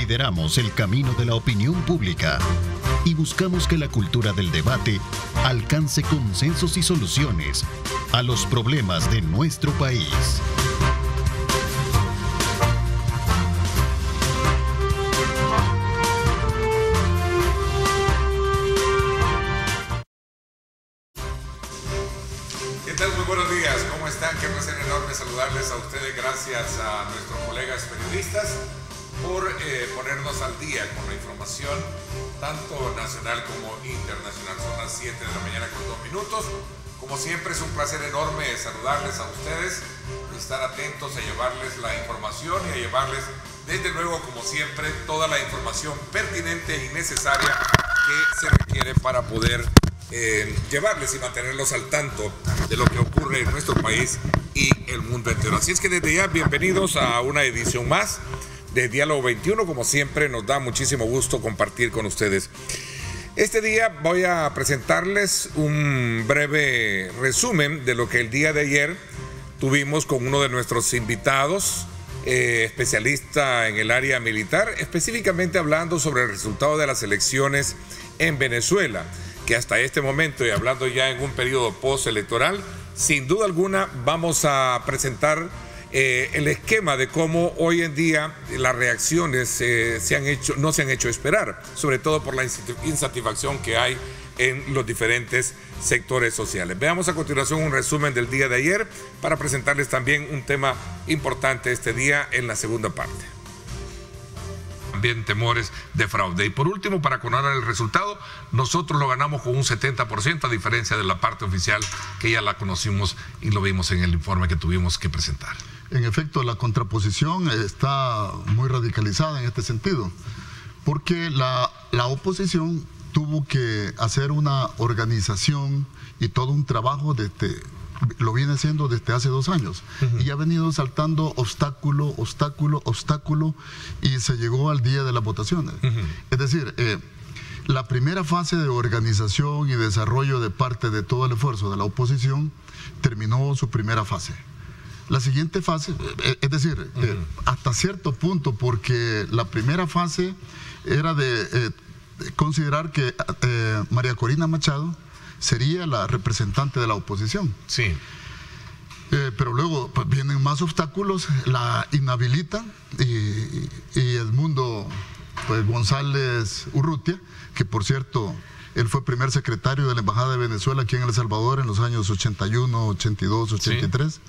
Lideramos el camino de la opinión pública y buscamos que la cultura del debate alcance consensos y soluciones a los problemas de nuestro país. ¿Qué tal? Muy buenos días. ¿Cómo están? Qué placer enorme saludarles a ustedes. Gracias a nuestros colegas periodistas por ponernos al día con la información, tanto nacional como internacional. Son las 7 de la mañana con 2 minutos. Como siempre, es un placer enorme saludarles a ustedes, estar atentos a llevarles la información y a llevarles, desde luego, como siempre, toda la información pertinente y necesaria que se requiere para poder llevarles y mantenerlos al tanto de lo que ocurre en nuestro país y el mundo entero. Así es que desde ya, bienvenidos a una edición más de Diálogo 21. Como siempre, nos da muchísimo gusto compartir con ustedes. Este día voy a presentarles un breve resumen de lo que el día de ayer tuvimos con uno de nuestros invitados, especialista en el área militar, específicamente hablando sobre el resultado de las elecciones en Venezuela, que hasta este momento, y hablando ya en un periodo postelectoral, sin duda alguna vamos a presentar el esquema de cómo hoy en día las reacciones no se han hecho esperar, sobre todo por la insatisfacción que hay en los diferentes sectores sociales. Veamos a continuación un resumen del día de ayer para presentarles también un tema importante este día en la segunda parte. También temores de fraude. Y por último, para conocer el resultado, nosotros lo ganamos con un 70%, a diferencia de la parte oficial, que ya la conocimos y lo vimos en el informe que tuvimos que presentar. En efecto, la contraposición está muy radicalizada en este sentido, porque la oposición tuvo que hacer una organización y todo un trabajo lo viene haciendo desde hace 2 años. Y ha venido saltando obstáculo, y se llegó al día de las votaciones. Es decir, la primera fase de organización y desarrollo de parte de todo el esfuerzo de la oposición terminó su primera fase. La siguiente fase, es decir, hasta cierto punto, porque la primera fase era de considerar que María Corina Machado sería la representante de la oposición. Sí. Pero luego pues, vienen más obstáculos, la inhabilitan y Edmundo González Urrutia, que por cierto, él fue primer secretario de la Embajada de Venezuela aquí en El Salvador en los años 81, 82, 83. Sí.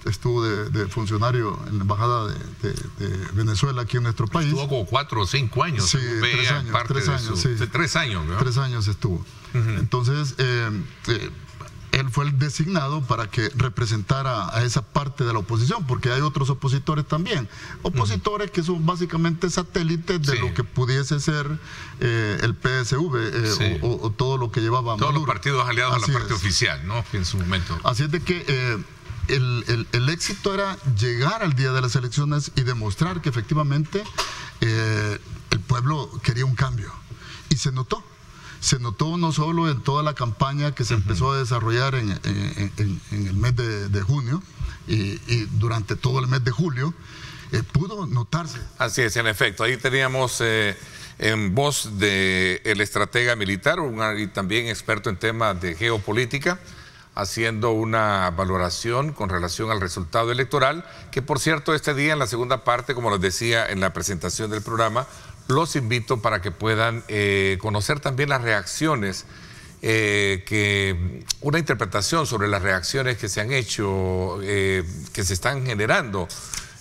Estuvo de funcionario en la Embajada de Venezuela aquí en nuestro país. Estuvo como 4 o 5 años. Sí, 3 años. Sí. 3 años, ¿verdad? 3 años estuvo. Entonces, él fue el designado para que representara a esa parte de la oposición, porque hay otros opositores también. Opositores que son básicamente satélites de lo que pudiese ser el PSV o todo lo que llevaba todos Maduro. Los partidos aliados a la parte oficial, ¿no? En su momento. Así es de que el éxito era llegar al día de las elecciones y demostrar que efectivamente el pueblo quería un cambio. Y se notó. Se notó no solo en toda la campaña que se empezó a desarrollar en el mes de junio y durante todo el mes de julio, pudo notarse. Así es, en efecto. Ahí teníamos en voz del estratega militar y también experto en temas de geopolítica, haciendo una valoración con relación al resultado electoral, que por cierto este día en la segunda parte, como les decía en la presentación del programa, los invito para que puedan conocer también las reacciones, una interpretación sobre las reacciones que se han hecho, que se están generando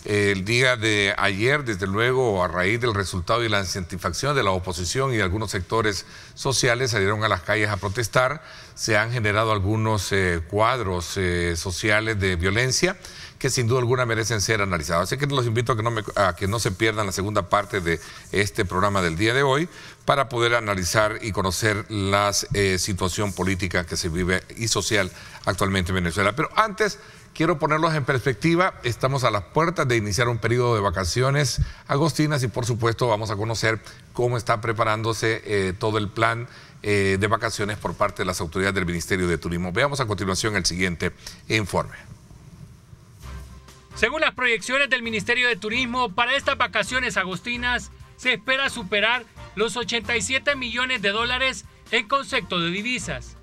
el día de ayer, desde luego a raíz del resultado y la insatisfacción de la oposición y de algunos sectores sociales salieron a las calles a protestar. Se han generado algunos cuadros sociales de violencia que sin duda alguna merecen ser analizados. Así que los invito a que no se pierdan la segunda parte de este programa del día de hoy para poder analizar y conocer la situación política que se vive y social actualmente en Venezuela. Pero antes, quiero ponerlos en perspectiva. Estamos a las puertas de iniciar un periodo de vacaciones agostinas y por supuesto vamos a conocer cómo está preparándose todo el plan de vacaciones por parte de las autoridades del Ministerio de Turismo. Veamos a continuación el siguiente informe. Según las proyecciones del Ministerio de Turismo, para estas vacaciones agostinas, se espera superar los 87 millones de dólares en concepto de divisas.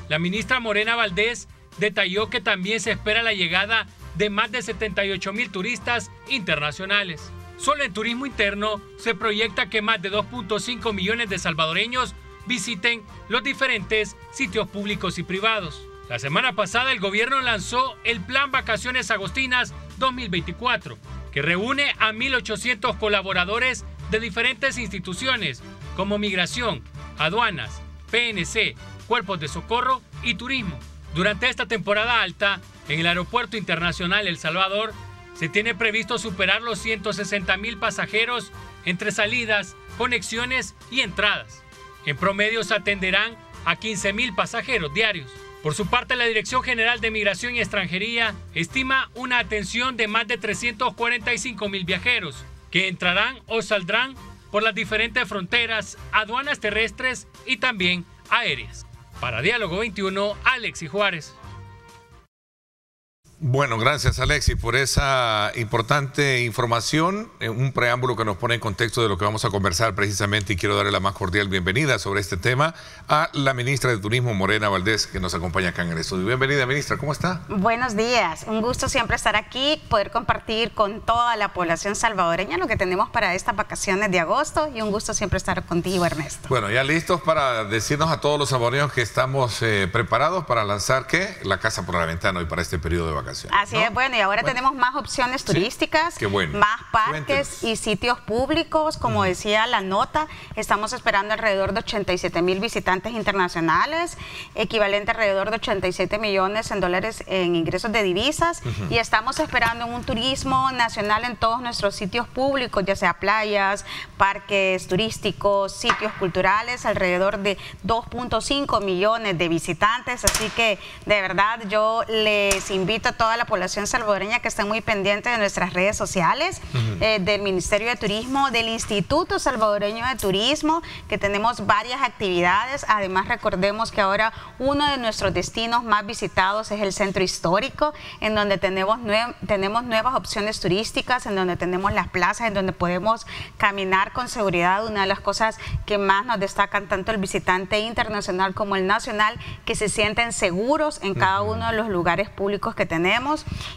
La ministra Morena Valdés detalló que también se espera la llegada de más de 78,000 turistas internacionales. Solo en turismo interno se proyecta que más de 2.5 millones de salvadoreños visiten los diferentes sitios públicos y privados. La semana pasada el gobierno lanzó el Plan Vacaciones Agostinas 2024, que reúne a 1.800 colaboradores de diferentes instituciones como Migración, Aduanas, PNC, Cuerpos de Socorro y Turismo. Durante esta temporada alta, en el Aeropuerto Internacional El Salvador, se tiene previsto superar los 160,000 pasajeros entre salidas, conexiones y entradas. En promedio se atenderán a 15,000 pasajeros diarios. Por su parte, la Dirección General de Migración y Extranjería estima una atención de más de 345,000 viajeros que entrarán o saldrán por las diferentes fronteras, aduanas terrestres y también aéreas. Para Diálogo 21, Alexis Juárez. Bueno, gracias Alexis por esa importante información, un preámbulo que nos pone en contexto de lo que vamos a conversar precisamente, y quiero darle la más cordial bienvenida sobre este tema a la ministra de Turismo, Morena Valdés, que nos acompaña acá en el estudio. Bienvenida, ministra, ¿cómo está? Buenos días, un gusto siempre estar aquí, poder compartir con toda la población salvadoreña lo que tenemos para estas vacaciones de agosto, y un gusto siempre estar contigo, Ernesto. Bueno, ya listos para decirnos a todos los salvadoreños que estamos preparados para lanzar, ¿qué? La casa por la ventana hoy para este periodo de vacaciones. Así es, bueno, y ahora tenemos más opciones turísticas, más parques y sitios públicos, como decía la nota. Estamos esperando alrededor de 87,000 visitantes internacionales, equivalente a alrededor de 87 millones en dólares en ingresos de divisas, y estamos esperando un turismo nacional en todos nuestros sitios públicos, ya sea playas, parques turísticos, sitios culturales, alrededor de 2.5 millones de visitantes. Así que de verdad yo les invito a toda la población salvadoreña que estén muy pendientes de nuestras redes sociales, del Ministerio de Turismo, del Instituto Salvadoreño de Turismo, que tenemos varias actividades. Además, recordemos que ahora uno de nuestros destinos más visitados es el Centro Histórico, en donde tenemos nuevas opciones turísticas, en donde tenemos las plazas, en donde podemos caminar con seguridad. Una de las cosas que más nos destacan tanto el visitante internacional como el nacional, que se sienten seguros en cada uno de los lugares públicos que tenemos,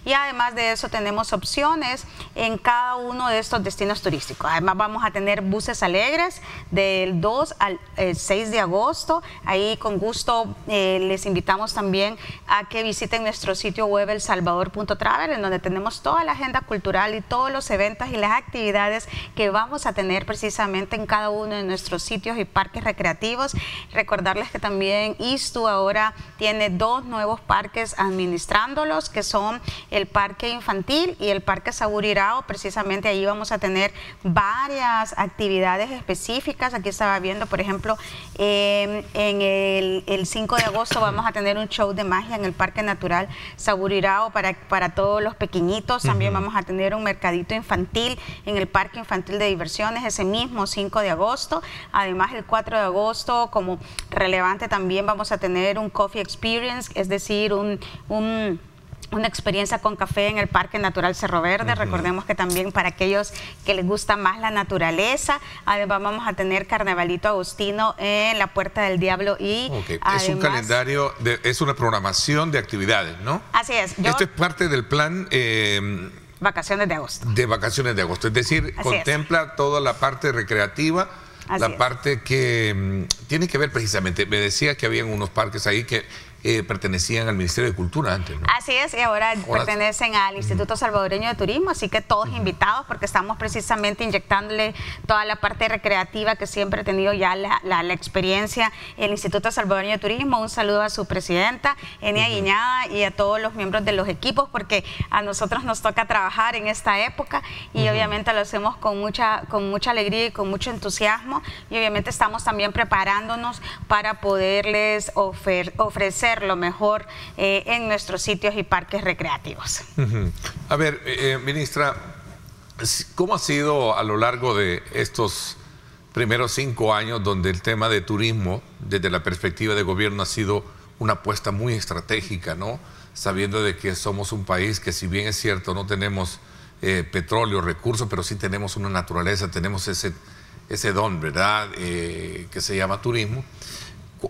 y además de eso tenemos opciones en cada uno de estos destinos turísticos. Además vamos a tener buses alegres del 2 al 6 de agosto. Ahí con gusto les invitamos también a que visiten nuestro sitio web elsalvador.travel, en donde tenemos toda la agenda cultural y todos los eventos y las actividades que vamos a tener precisamente en cada uno de nuestros sitios y parques recreativos. Recordarles que también ISTU ahora tiene 2 nuevos parques administrándolos, que son el Parque Infantil y el Parque Saburirao. Precisamente ahí vamos a tener varias actividades específicas. Aquí estaba viendo, por ejemplo, en el 5 de agosto vamos a tener un show de magia en el Parque Natural Saburirao para todos los pequeñitos. También vamos a tener un mercadito infantil en el Parque Infantil de Diversiones ese mismo 5 de agosto. Además, el 4 de agosto, como relevante, también vamos a tener un Coffee Experience, es decir, una experiencia con café en el Parque Natural Cerro Verde. Recordemos que también para aquellos que les gusta más la naturaleza, además vamos a tener Carnavalito Agostino en la Puerta del Diablo. Y además, es un calendario, es una programación de actividades, ¿no? Así es. Esto es parte del plan Vacaciones de agosto. De vacaciones de agosto, es decir, contempla toda la parte recreativa, parte que tiene que ver precisamente, me decía que habían unos parques ahí que pertenecían al Ministerio de Cultura antes, ¿no? Así es, y ahora pertenecen al Instituto Salvadoreño de Turismo, así que todos invitados, porque estamos precisamente inyectándole toda la parte recreativa que siempre ha tenido ya la experiencia el Instituto Salvadoreño de Turismo. Un saludo a su presidenta, Enia Guiñada, y a todos los miembros de los equipos, porque a nosotros nos toca trabajar en esta época y obviamente lo hacemos con mucha alegría y con mucho entusiasmo, y obviamente estamos también preparándonos para poderles ofrecer lo mejor en nuestros sitios y parques recreativos. A ver, ministra, ¿cómo ha sido a lo largo de estos primeros 5 años donde el tema de turismo, desde la perspectiva de gobierno, ha sido una apuesta muy estratégica, ¿no? Sabiendo de que somos un país que, si bien es cierto, no tenemos petróleo, recursos, pero sí tenemos una naturaleza, tenemos ese don, ¿verdad?, que se llama turismo.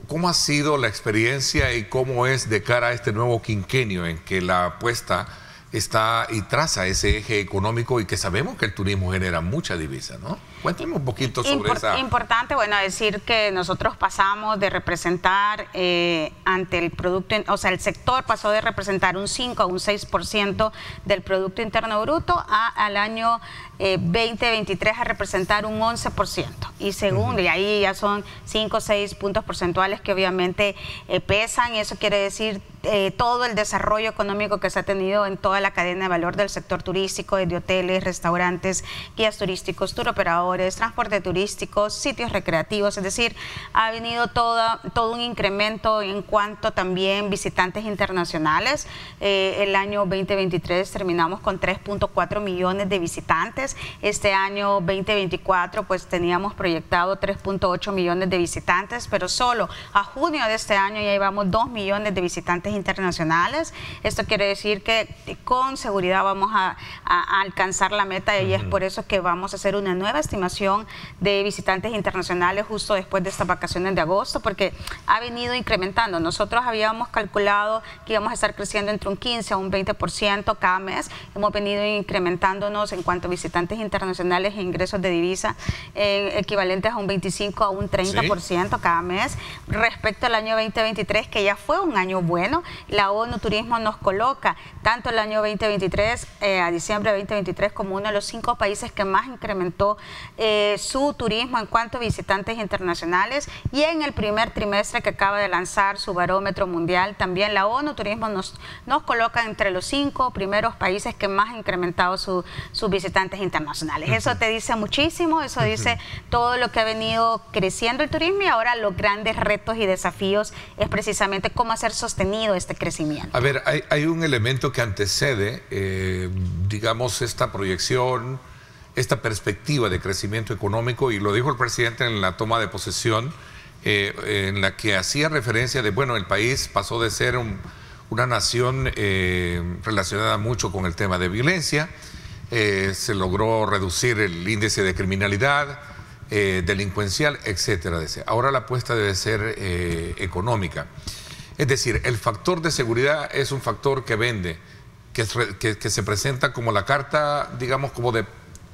¿Cómo ha sido la experiencia y cómo es de cara a este nuevo quinquenio en que la apuesta está y traza ese eje económico y que sabemos que el turismo genera mucha divisa, ¿no? Cuéntame un poquito sobre esa... Importante, bueno, decir que nosotros pasamos de representar ante el producto, o sea, el sector pasó de representar un 5 a un 6% del Producto Interno Bruto al año 2023 a representar un 11%. Y según, y ahí ya son 5 o 6 puntos porcentuales que obviamente pesan, y eso quiere decir todo el desarrollo económico que se ha tenido en toda la cadena de valor del sector turístico, desde hoteles, restaurantes, guías turísticos, turoperadores, transporte turístico, sitios recreativos, es decir, ha venido todo un incremento en cuanto también visitantes internacionales. El año 2023 terminamos con 3.4 millones de visitantes. Este año 2024 pues teníamos proyectado 3.8 millones de visitantes, pero solo a junio de este año ya llevamos 2 millones de visitantes internacionales. Esto quiere decir que con seguridad vamos a alcanzar la meta, y es por eso que vamos a hacer una nueva estimación de visitantes internacionales justo después de estas vacaciones de agosto, porque ha venido incrementando. Nosotros habíamos calculado que íbamos a estar creciendo entre un 15 a un 20% cada mes. Hemos venido incrementándonos en cuanto a visitantes internacionales e ingresos de divisa equivalentes a un 25 a un 30% cada mes. Respecto al año 2023, que ya fue un año bueno, la ONU Turismo nos coloca tanto el año 2023 a diciembre de 2023 como uno de los 5 países que más incrementó su turismo en cuanto a visitantes internacionales, y en el primer trimestre que acaba de lanzar su barómetro mundial, también la ONU Turismo nos coloca entre los 5 primeros países que más han incrementado sus visitantes internacionales. Eso te dice muchísimo, eso dice todo lo que ha venido creciendo el turismo, y ahora los grandes retos y desafíos es precisamente cómo hacer sostenido este crecimiento. A ver, hay un elemento que antecede, digamos, esta proyección, esta perspectiva de crecimiento económico, y lo dijo el presidente en la toma de posesión, en la que hacía referencia de, bueno, el país pasó de ser una nación relacionada mucho con el tema de violencia, se logró reducir el índice de criminalidad, delincuencial, etcétera. Ahora la apuesta debe ser económica. Es decir, el factor de seguridad es un factor que vende, que se presenta como la carta, digamos, como de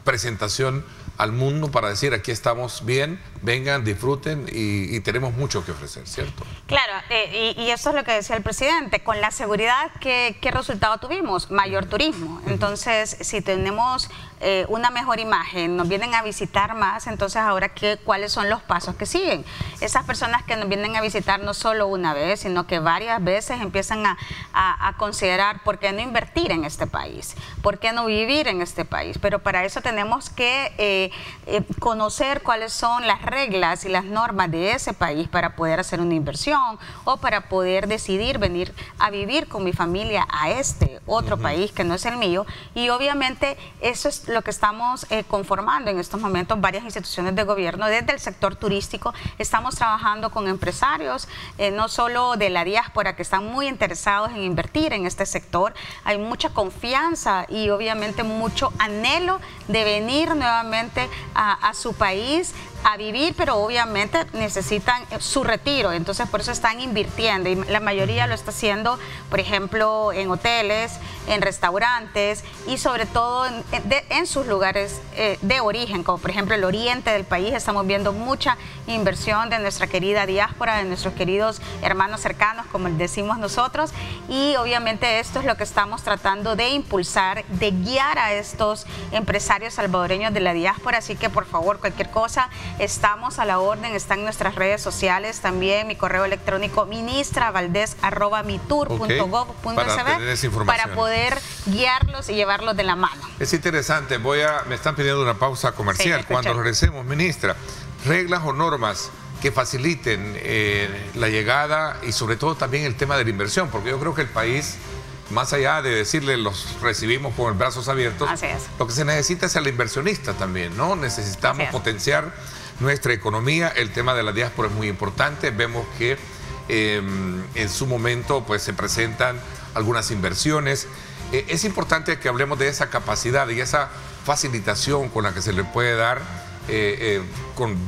presentación al mundo para decir aquí estamos bien, vengan, disfruten y tenemos mucho que ofrecer, ¿cierto? Claro, y eso es lo que decía el presidente, con la seguridad, ¿qué resultado tuvimos? Mayor turismo. Entonces, si tenemos una mejor imagen, nos vienen a visitar más, entonces ahora ¿cuáles son los pasos que siguen? Esas personas que nos vienen a visitar no solo una vez, sino que varias veces empiezan a considerar por qué no invertir en este país, por qué no vivir en este país, pero para eso tenemos que conocer cuáles son las reglas y las normas de ese país para poder hacer una inversión o para poder decidir venir a vivir con mi familia a este otro país que no es el mío. Y obviamente eso es lo que estamos conformando en estos momentos varias instituciones de gobierno. Desde el sector turístico estamos trabajando con empresarios, no solo de la diáspora, que están muy interesados en invertir en este sector. Hay mucha confianza y obviamente mucho anhelo de venir nuevamente a su país a vivir, pero obviamente necesitan su retiro, entonces por eso están invirtiendo, y la mayoría lo está haciendo, por ejemplo, en hoteles, en restaurantes y sobre todo en sus lugares de origen, como por ejemplo el oriente del país. Estamos viendo mucha inversión de nuestra querida diáspora, de nuestros queridos hermanos cercanos, como decimos nosotros, y obviamente esto es lo que estamos tratando de impulsar, de guiar a estos empresarios salvadoreños de la diáspora. Así que por favor, cualquier cosa, estamos a la orden, está en nuestras redes sociales, también mi correo electrónico ministra.valdez@mitur.gov.sb para poder guiarlos y llevarlos de la mano. Es interesante, me están pidiendo una pausa comercial. Sí, cuando regresemos, ministra, reglas o normas que faciliten la llegada y sobre todo también el tema de la inversión, porque yo creo que el país, más allá de decirle los recibimos con los brazos abiertos, lo que se necesita es el inversionista también, ¿no? Necesitamos potenciar nuestra economía. El tema de la diáspora es muy importante. Vemos que en su momento pues se presentan algunas inversiones. Es importante que hablemos de esa capacidad y esa facilitación con la que se le puede dar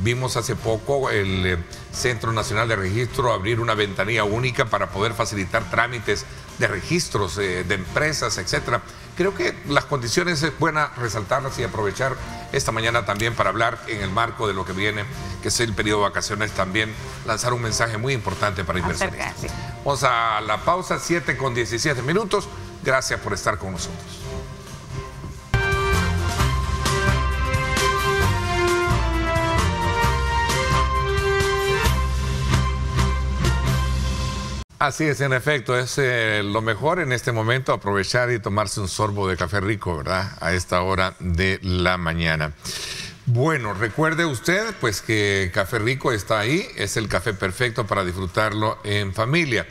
Vimos hace poco el Centro Nacional de Registro abrir una ventanilla única para poder facilitar trámites de registros de empresas, etcétera. Creo que las condiciones es buena resaltarlas y aprovechar esta mañana también para hablar en el marco de lo que viene, que es el periodo de vacaciones, también lanzar un mensaje muy importante para inversionistas. Vamos a la pausa, 7:17. Gracias por estar con nosotros. Así es, en efecto, es lo mejor en este momento aprovechar y tomarse un sorbo de café rico, ¿verdad? A esta hora de la mañana. Bueno, recuerde usted pues que Café Rico está ahí, es el café perfecto para disfrutarlo en familia.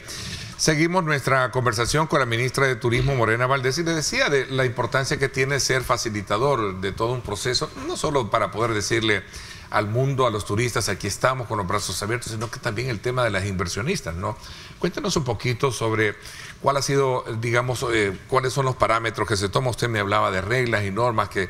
Seguimos nuestra conversación con la ministra de Turismo, Morena Valdés, y le decía de la importancia que tiene ser facilitador de todo un proceso, no solo para poder decirle al mundo, a los turistas, aquí estamos con los brazos abiertos, sino que también el tema de las inversionistas, ¿no? Cuéntenos un poquito sobre cuál ha sido, digamos, cuáles son los parámetros que se toma. Usted me hablaba de reglas y normas que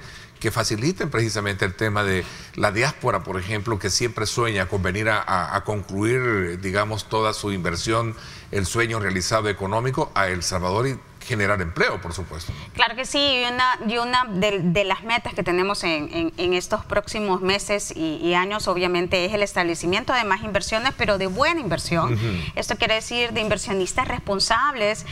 faciliten precisamente el tema de la diáspora, por ejemplo, que siempre sueña con venir a concluir, digamos, toda su inversión, el sueño realizado económico a El Salvador y generar empleo, por supuesto. Claro que sí, y una de las metas que tenemos en estos próximos meses y años, obviamente, es el establecimiento de más inversiones, pero de buena inversión. Esto quiere decir de inversionistas responsables.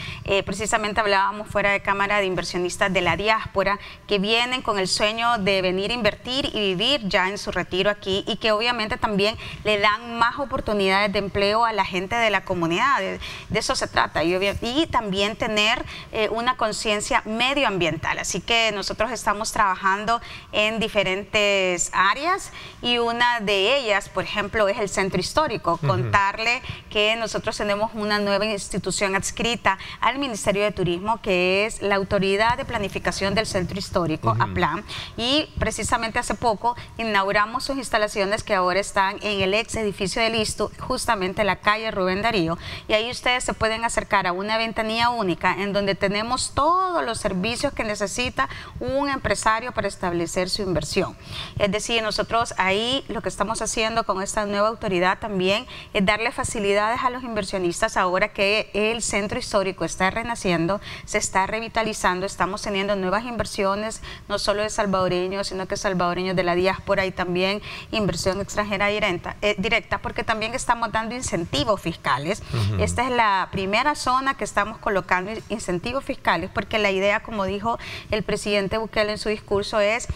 Precisamente hablábamos fuera de cámara de inversionistas de la diáspora que vienen con el sueño de venir a invertir y vivir ya en su retiro aquí, y que obviamente también le dan más oportunidades de empleo a la gente de la comunidad. De eso se trata, y también tener una conciencia medioambiental. Así que nosotros estamos trabajando en diferentes áreas, y una de ellas, por ejemplo, es el centro histórico. Contarle que nosotros tenemos una nueva institución adscrita al Ministerio de Turismo, que es la Autoridad de Planificación del Centro Histórico, APLAN, y precisamente hace poco inauguramos sus instalaciones, que ahora están en el ex edificio del ISTU, justamente en la calle Rubén Darío, y ahí ustedes se pueden acercar a una ventanilla única en donde tenemos todos los servicios que necesita un empresario para establecer su inversión. Es decir, nosotros ahí lo que estamos haciendo con esta nueva autoridad también es darle facilidades a los inversionistas ahora que el centro histórico está renaciendo, se está revitalizando, estamos teniendo nuevas inversiones, no solo de salvadoreños, sino que salvadoreños de la diáspora, y también inversión extranjera directa, porque también estamos dando incentivos fiscales. Esta es la primera zona que estamos colocando incentivos fiscales, porque la idea, como dijo el presidente Bukele en su discurso, es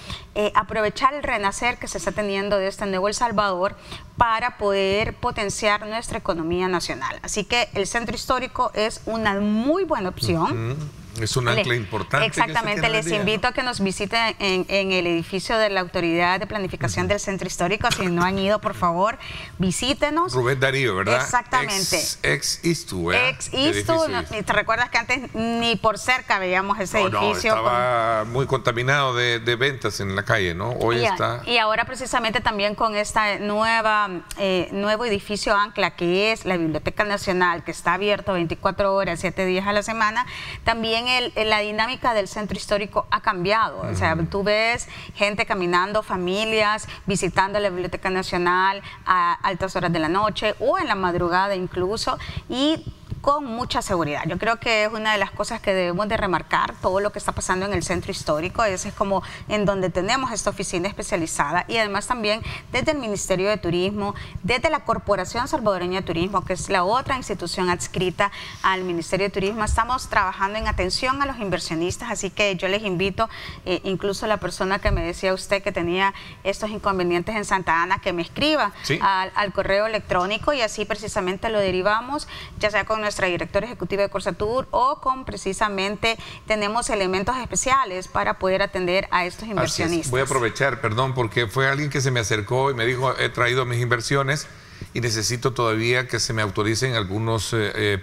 aprovechar el renacer que se está teniendo de este nuevo El Salvador para poder potenciar nuestra economía nacional. Así que el centro histórico es una muy buena opción. Es un ancla importante. Exactamente, les invito a que nos visiten en el edificio de la Autoridad de Planificación del Centro Histórico. Si no han ido, por favor, visítenos. Rubén Darío, ¿verdad? Exactamente. Ex ISTU, ¿verdad? Ex ISTU, ¿te recuerdas que antes ni por cerca veíamos ese edificio? No, estaba muy contaminado de ventas en la calle, ¿no? Hoy está... Y ahora precisamente también con esta nuevo edificio ancla, que es la Biblioteca Nacional, que está abierto 24 horas, 7 días a la semana, también la dinámica del centro histórico ha cambiado. O sea, tú ves gente caminando, familias visitando la Biblioteca Nacional a altas horas de la noche o en la madrugada incluso, y con mucha seguridad. Yo creo que es una de las cosas que debemos de remarcar, todo lo que está pasando en el centro histórico. Ese es como en donde tenemos esta oficina especializada, y además también desde el Ministerio de Turismo, desde la Corporación Salvadoreña de Turismo, que es la otra institución adscrita al Ministerio de Turismo, estamos trabajando en atención a los inversionistas. Así que yo les invito, incluso la persona que me decía usted que tenía estos inconvenientes en Santa Ana, que me escriba al correo electrónico, y así precisamente lo derivamos, ya sea con nuestra directora ejecutiva de Corsatur o con precisamente tenemos elementos especiales para poder atender a estos inversionistas. Voy a aprovechar, perdón, porque fue alguien que se me acercó y me dijo, he traído mis inversiones y necesito todavía que se me autoricen algunos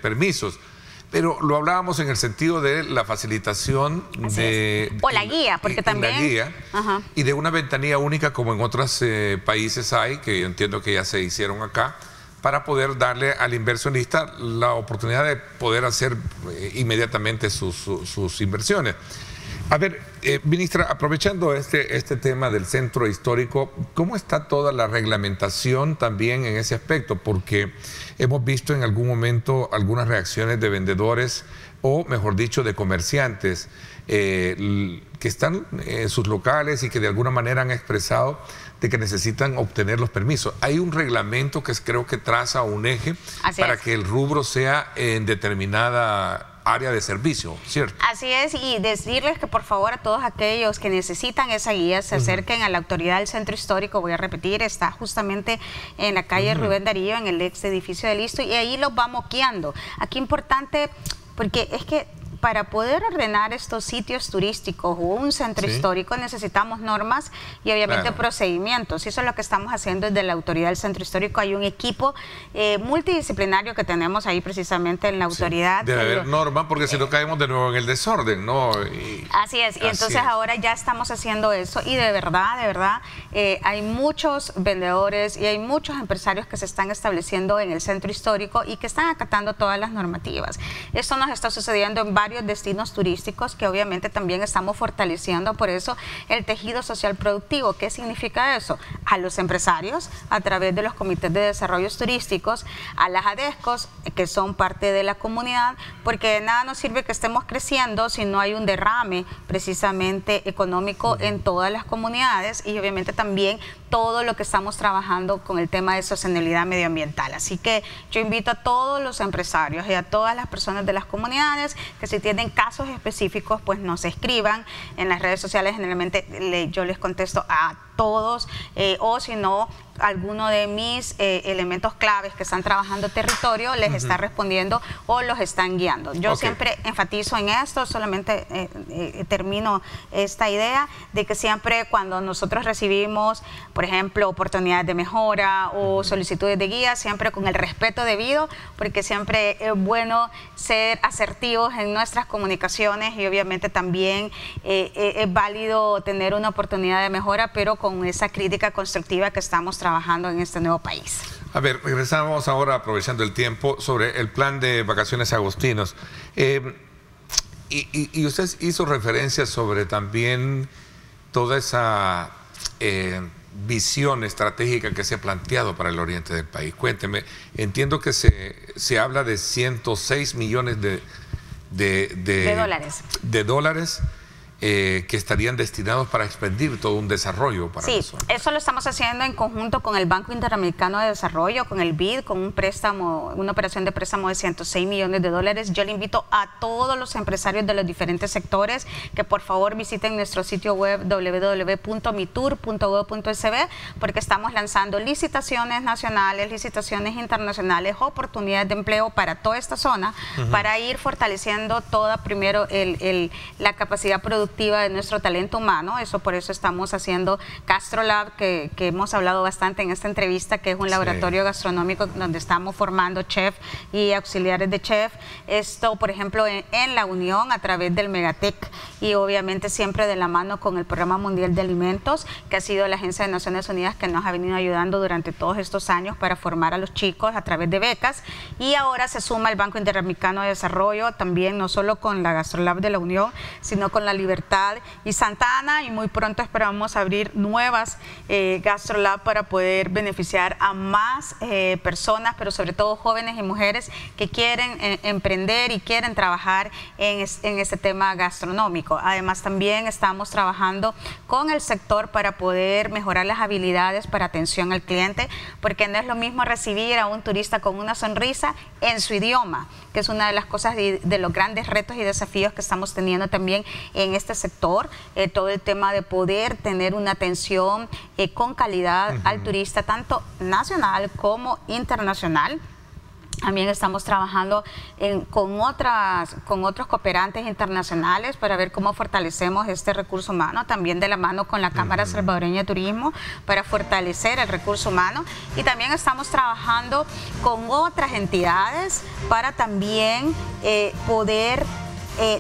permisos. Pero lo hablábamos en el sentido de la facilitación o la guía, porque también la guía, y de una ventanilla única como en otros países hay, que yo entiendo que ya se hicieron acá, para poder darle al inversionista la oportunidad de poder hacer inmediatamente sus inversiones. A ver, ministra, aprovechando este tema del centro histórico, ¿cómo está toda la reglamentación también en ese aspecto? Porque hemos visto en algún momento algunas reacciones de vendedores, o mejor dicho, de comerciantes, que están en sus locales y que de alguna manera han expresado de que necesitan obtener los permisos. Hay un reglamento que creo que traza un eje para que el rubro sea en determinada área de servicio, ¿cierto? Así es, y decirles que por favor a todos aquellos que necesitan esa guía se acerquen a la autoridad del centro histórico. Voy a repetir, está justamente en la calle Rubén Darío, en el ex edificio del ISTU, y ahí los vamos guiando. Aquí importante, porque es que para poder ordenar estos sitios turísticos o un centro histórico necesitamos normas y obviamente procedimientos. Y eso es lo que estamos haciendo desde la autoridad del centro histórico. Hay un equipo multidisciplinario que tenemos ahí precisamente en la autoridad. Debe haber normas porque si no caemos de nuevo en el desorden, ¿no? Así es. Y entonces ahora ya estamos haciendo eso y de verdad, hay muchos vendedores y hay muchos empresarios que se están estableciendo en el centro histórico y que están acatando todas las normativas. Esto nos está sucediendo en varios destinos turísticos que obviamente también estamos fortaleciendo, por eso el tejido social productivo. ¿Qué significa eso? A los empresarios a través de los comités de desarrollos turísticos, a las ADESCOs que son parte de la comunidad, porque de nada nos sirve que estemos creciendo si no hay un derrame precisamente económico en todas las comunidades y obviamente también todo lo que estamos trabajando con el tema de sostenibilidad medioambiental. Así que yo invito a todos los empresarios y a todas las personas de las comunidades que si tienen casos específicos pues nos escriban en las redes sociales. Generalmente yo les contesto a todos o si no alguno de mis elementos claves que están trabajando territorio les está respondiendo o los están guiando. Yo siempre enfatizo en esto, solamente termino esta idea de que siempre cuando nosotros recibimos, por ejemplo, oportunidades de mejora o solicitudes de guía, siempre con el respeto debido, porque siempre es bueno ser asertivos en nuestras comunicaciones y obviamente también es válido tener una oportunidad de mejora, pero con esa crítica constructiva que estamos trabajando en este nuevo país. A ver, regresamos ahora, aprovechando el tiempo, sobre el plan de vacaciones agostinos. Y usted hizo referencia sobre también toda esa visión estratégica que se ha planteado para el oriente del país. Cuénteme, entiendo que se habla de 106 millones de dólares que estarían destinados para expandir todo un desarrollo para la zona. Eso lo estamos haciendo en conjunto con el Banco Interamericano de Desarrollo, con el BID, con un préstamo, una operación de préstamo de 106 millones de dólares. Yo le invito a todos los empresarios de los diferentes sectores que por favor visiten nuestro sitio web www.mitur.gov.sb porque estamos lanzando licitaciones nacionales, licitaciones internacionales, oportunidades de empleo para toda esta zona, para ir fortaleciendo toda primero la capacidad productiva de nuestro talento humano. Por eso estamos haciendo GastroLab, que hemos hablado bastante en esta entrevista, que es un laboratorio gastronómico donde estamos formando chef y auxiliares de chef. Esto, por ejemplo, en la Unión a través del Megatec y obviamente siempre de la mano con el Programa Mundial de Alimentos, que ha sido la Agencia de Naciones Unidas que nos ha venido ayudando durante todos estos años para formar a los chicos a través de becas. Y ahora se suma el Banco Interamericano de Desarrollo también, no solo con la GastroLab de la Unión, sino con la Libertad y Santa Ana, y muy pronto esperamos abrir nuevas GastroLab para poder beneficiar a más personas, pero sobre todo jóvenes y mujeres que quieren emprender y quieren trabajar en este tema gastronómico. Además también estamos trabajando con el sector para poder mejorar las habilidades para atención al cliente, porque no es lo mismo recibir a un turista con una sonrisa en su idioma, que es una de las cosas de los grandes retos y desafíos que estamos teniendo también en este sector, todo el tema de poder tener una atención con calidad al turista, tanto nacional como internacional. También estamos trabajando con otros cooperantes internacionales para ver cómo fortalecemos este recurso humano, también de la mano con la Cámara Salvadoreña de Turismo para fortalecer el recurso humano, y también estamos trabajando con otras entidades para también poder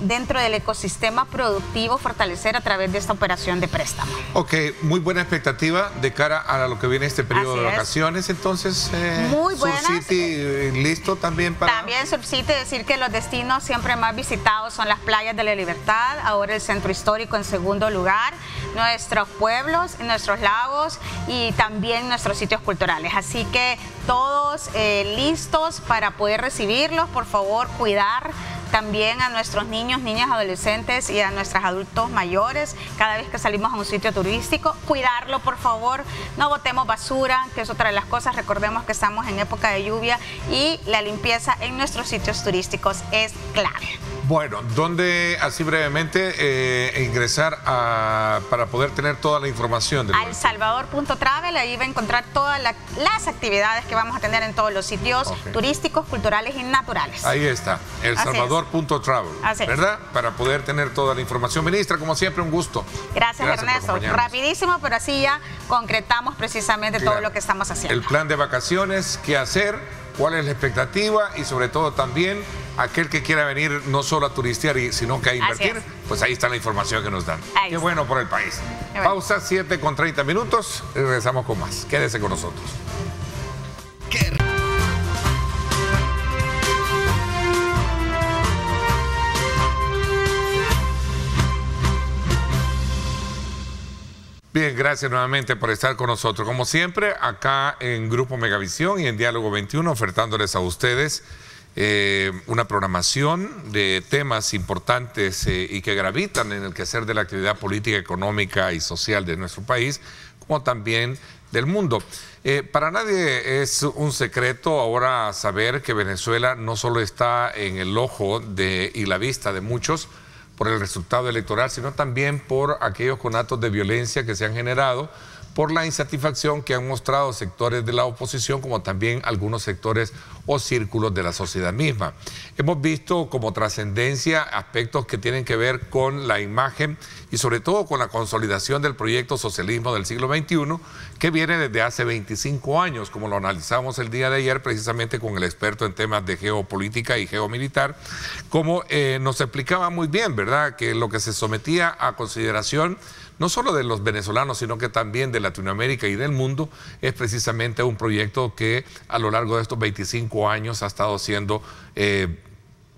dentro del ecosistema productivo fortalecer a través de esta operación de préstamo. Ok, muy buena expectativa de cara a lo que viene este periodo de vacaciones, entonces muy buenas. Surcity listo también para... También Surcity, decir que los destinos siempre más visitados son las playas de la Libertad, ahora el centro histórico en segundo lugar, nuestros pueblos, nuestros lagos y también nuestros sitios culturales, así que todos listos para poder recibirlos. Por favor, cuidar también a nuestros niños, niñas, adolescentes y a nuestros adultos mayores cada vez que salimos a un sitio turístico. Cuidarlo, por favor, no botemos basura, que es otra de las cosas. Recordemos que estamos en época de lluvia y la limpieza en nuestros sitios turísticos es clave. Bueno, ¿dónde, así brevemente, ingresar para poder tener toda la información? Alsalvador.travel, ahí va a encontrar todas las actividades que vamos a tener en todos los sitios turísticos, culturales y naturales. Ahí está, elsalvador.travel, ¿verdad? Para poder tener toda la información. Ministra, como siempre, un gusto. Gracias Ernesto. Rapidísimo, pero así ya concretamos precisamente todo lo que estamos haciendo. El plan de vacaciones, qué hacer, cuál es la expectativa y sobre todo también aquel que quiera venir no solo a turistear, sino que a invertir, pues ahí está la información que nos dan. Qué bueno por el país. Pausa, 7:30 y regresamos con más. Quédese con nosotros. Bien, gracias nuevamente por estar con nosotros. Como siempre, acá en Grupo Megavisión y en Diálogo 21, ofertándoles a ustedes una programación de temas importantes y que gravitan en el quehacer de la actividad política, económica y social de nuestro país, como también del mundo. Para nadie es un secreto ahora saber que Venezuela no solo está en el ojo y la vista de muchos por el resultado electoral, sino también por aquellos conatos de violencia que se han generado, por la insatisfacción que han mostrado sectores de la oposición, como también algunos sectores o círculos de la sociedad misma. Hemos visto como trascendencia aspectos que tienen que ver con la imagen y sobre todo con la consolidación del proyecto socialismo del siglo XXI, que viene desde hace 25 años, como lo analizamos el día de ayer precisamente con el experto en temas de geopolítica y geomilitar, como nos explicaba muy bien, ¿verdad?, que lo que se sometía a consideración no solo de los venezolanos, sino que también de Latinoamérica y del mundo, es precisamente un proyecto que a lo largo de estos 25 años ha estado siendo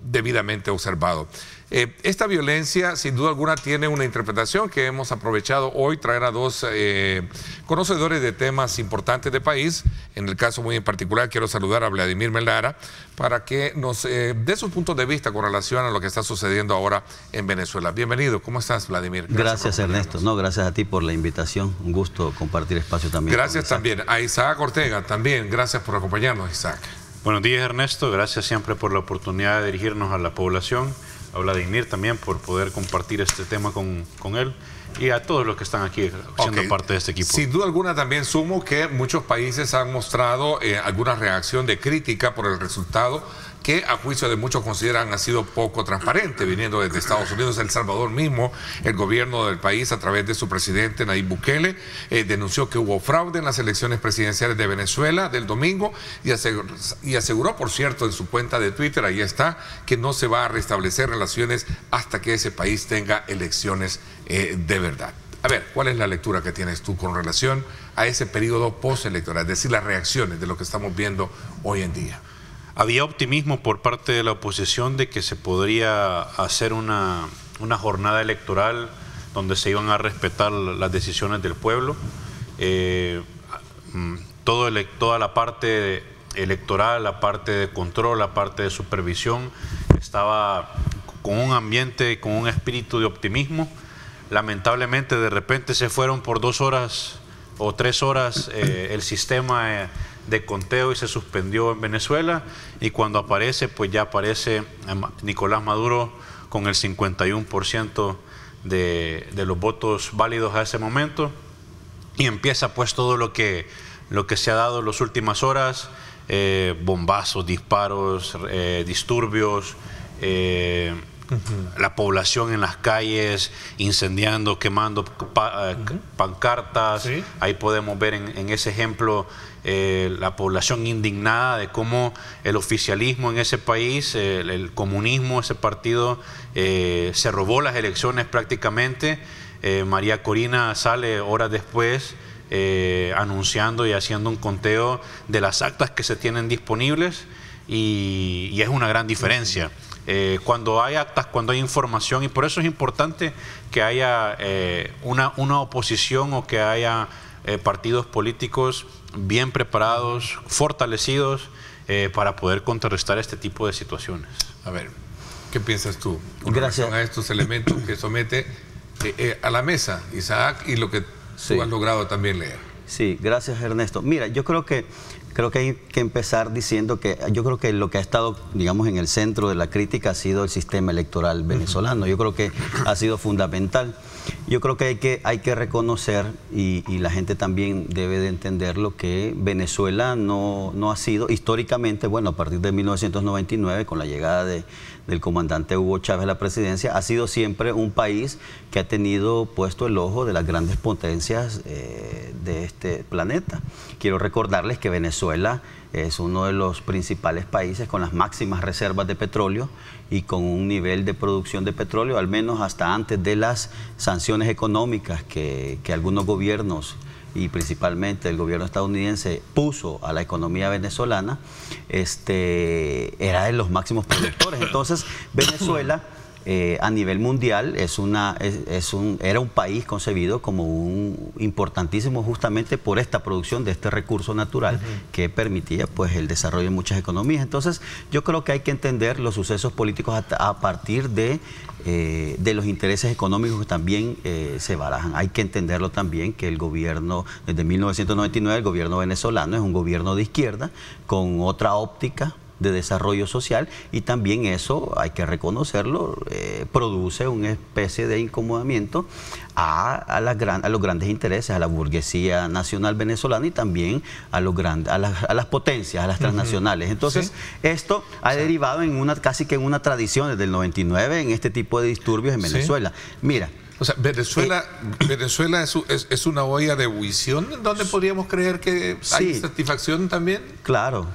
debidamente observado. Esta violencia, sin duda alguna, tiene una interpretación que hemos aprovechado hoy, traer a dos conocedores de temas importantes del país. En el caso muy en particular, quiero saludar a Vladimir Melara para que nos dé su punto de vista con relación a lo que está sucediendo ahora en Venezuela. Bienvenido. ¿Cómo estás, Vladimir? Gracias Ernesto. No, gracias a ti por la invitación. Un gusto compartir espacio también. Gracias también a Isaac Ortega. También gracias por acompañarnos, Isaac. Buenos días, Ernesto. Gracias siempre por la oportunidad de dirigirnos a la población. A Vladimir también por poder compartir este tema con él y a todos los que están aquí siendo parte de este equipo. Sin duda alguna también sumo que muchos países han mostrado alguna reacción de crítica por el resultado que a juicio de muchos consideran ha sido poco transparente, viniendo desde Estados Unidos. El Salvador mismo, el gobierno del país a través de su presidente Nayib Bukele, denunció que hubo fraude en las elecciones presidenciales de Venezuela del domingo y aseguró, por cierto, en su cuenta de Twitter, ahí está, que no se va a restablecer relaciones hasta que ese país tenga elecciones de verdad. A ver, ¿cuál es la lectura que tienes tú con relación a ese periodo postelectoral? Es decir, las reacciones de lo que estamos viendo hoy en día. Había optimismo por parte de la oposición de que se podría hacer una jornada electoral donde se iban a respetar las decisiones del pueblo. Toda la parte electoral, la parte de control, la parte de supervisión estaba con un ambiente, con un espíritu de optimismo. Lamentablemente de repente se fueron por 2 horas o 3 horas el sistema de conteo y se suspendió en Venezuela, y cuando aparece, pues ya aparece Nicolás Maduro con el 51% de los votos válidos a ese momento, y empieza pues todo lo que se ha dado en las últimas horas, bombazos, disparos, disturbios, la población en las calles, incendiando, quemando pancartas. ¿Sí? Ahí podemos ver en ese ejemplo la población indignada de cómo el oficialismo en ese país, el comunismo, ese partido, se robó las elecciones prácticamente. María Corina sale horas después anunciando y haciendo un conteo de las actas que se tienen disponibles, y es una gran diferencia. Cuando hay actas, cuando hay información, y por eso es importante que haya una oposición, o que haya partidos políticos bien preparados, fortalecidos, para poder contrarrestar este tipo de situaciones. A ver, ¿qué piensas tú con relación a estos elementos que somete a la mesa Isaac, y lo que tú has logrado también leer? Sí, gracias, Ernesto. Mira, yo creo que hay que empezar diciendo que yo creo que lo que ha estado, digamos, en el centro de la crítica ha sido el sistema electoral venezolano. Yo creo que ha sido fundamental. Yo creo que hay que reconocer, y la gente también debe de entenderlo, que Venezuela no ha sido históricamente, bueno, a partir de 1999, con la llegada del comandante Hugo Chávez a la presidencia, ha sido siempre un país que ha tenido puesto el ojo de las grandes potencias de este planeta. Quiero recordarles que Venezuela es uno de los principales países con las máximas reservas de petróleo y con un nivel de producción de petróleo, al menos hasta antes de las sanciones económicas que algunos gobiernos, y principalmente el gobierno estadounidense, puso a la economía venezolana, era de los máximos productores. Entonces, Venezuela a nivel mundial era un país concebido como un importantísimo, justamente por esta producción de este recurso natural que permitía, pues, el desarrollo de muchas economías. Entonces, yo creo que hay que entender los sucesos políticos a partir de los intereses económicos que también se barajan. Hay que entenderlo también, que el gobierno, desde 1999, el gobierno venezolano es un gobierno de izquierda con otra óptica de desarrollo social, y también eso, hay que reconocerlo, produce una especie de incomodamiento a los grandes intereses, a la burguesía nacional venezolana, y también a las potencias, a las transnacionales. Entonces, esto ha derivado en casi que en una tradición desde el 99 en este tipo de disturbios en Venezuela. Mira, o sea, Venezuela es una olla de ebullición donde podríamos creer que hay satisfacción también. Claro,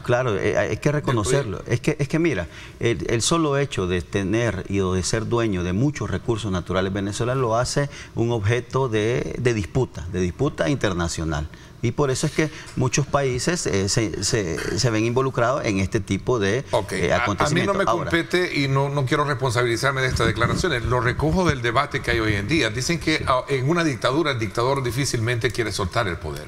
hay que reconocerlo. Es que mira, el solo hecho de tener y de ser dueño de muchos recursos naturales venezolanos lo hace un objeto de disputa internacional. Y por eso es que muchos países se ven involucrados en este tipo de acontecimientos. A mí no me compete, y no quiero responsabilizarme de estas declaraciones. Lo recojo del debate que hay hoy en día. Dicen que en una dictadura el dictador difícilmente quiere soltar el poder.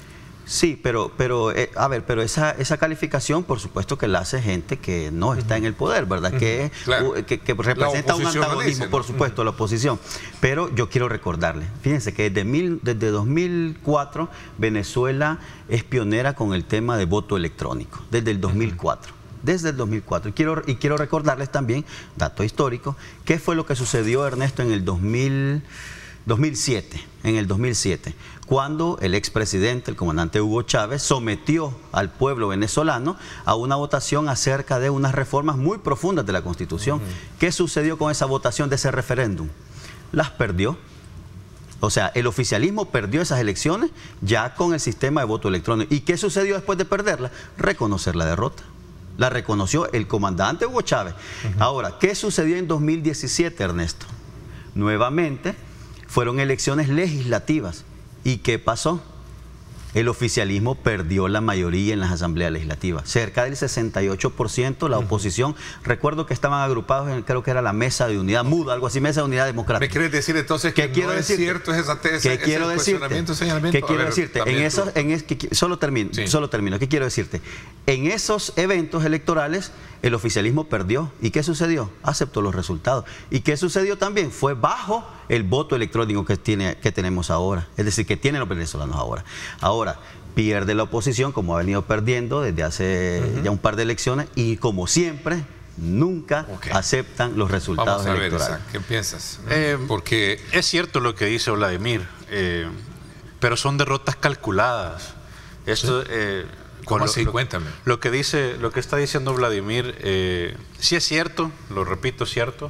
Sí, pero esa calificación, por supuesto, que la hace gente que no está en el poder, ¿verdad? Que representa un antagonismo, por supuesto, la oposición. Pero yo quiero recordarle, fíjense que desde 2004 Venezuela es pionera con el tema de voto electrónico, desde el 2004. Desde el 2004. Y quiero recordarles también, dato histórico, qué fue lo que sucedió, Ernesto, en el 2007, cuando el expresidente, el comandante Hugo Chávez, sometió al pueblo venezolano a una votación acerca de unas reformas muy profundas de la Constitución. ¿Qué sucedió con esa votación de ese referéndum? Las perdió. O sea, el oficialismo perdió esas elecciones ya con el sistema de voto electrónico. ¿Y qué sucedió después de perderla? Reconocer la derrota. La reconoció el comandante Hugo Chávez. Ahora, ¿qué sucedió en 2017, Ernesto? Nuevamente fueron elecciones legislativas. ¿Y qué pasó? El oficialismo perdió la mayoría en las asambleas legislativas, cerca del 68%, la oposición. Recuerdo que estaban agrupados en, creo que era la Mesa de Unidad Muda, algo así, Mesa de Unidad Democrática. ¿Me quieres decir entonces que no es cierto esa tesis, ese cuestionamiento, señalamiento? ¿Qué quiero decirte? Solo termino. ¿Qué quiero decirte? En esos eventos electorales, el oficialismo perdió. ¿Y qué sucedió? Aceptó los resultados. ¿Y qué sucedió también? Fue bajo el voto electrónico que tenemos ahora, es decir, que tienen los venezolanos ahora. Ahora, pierde la oposición, como ha venido perdiendo desde hace ya un par de elecciones, y como siempre, nunca aceptan los resultados electorales. Vamos a ver, Isaac, ¿qué piensas? Porque es cierto lo que dice Vladimir, pero son derrotas calculadas. Esto, ¿Cómo así? Cuéntame. Lo que está diciendo Vladimir, sí es cierto, lo repito, es cierto.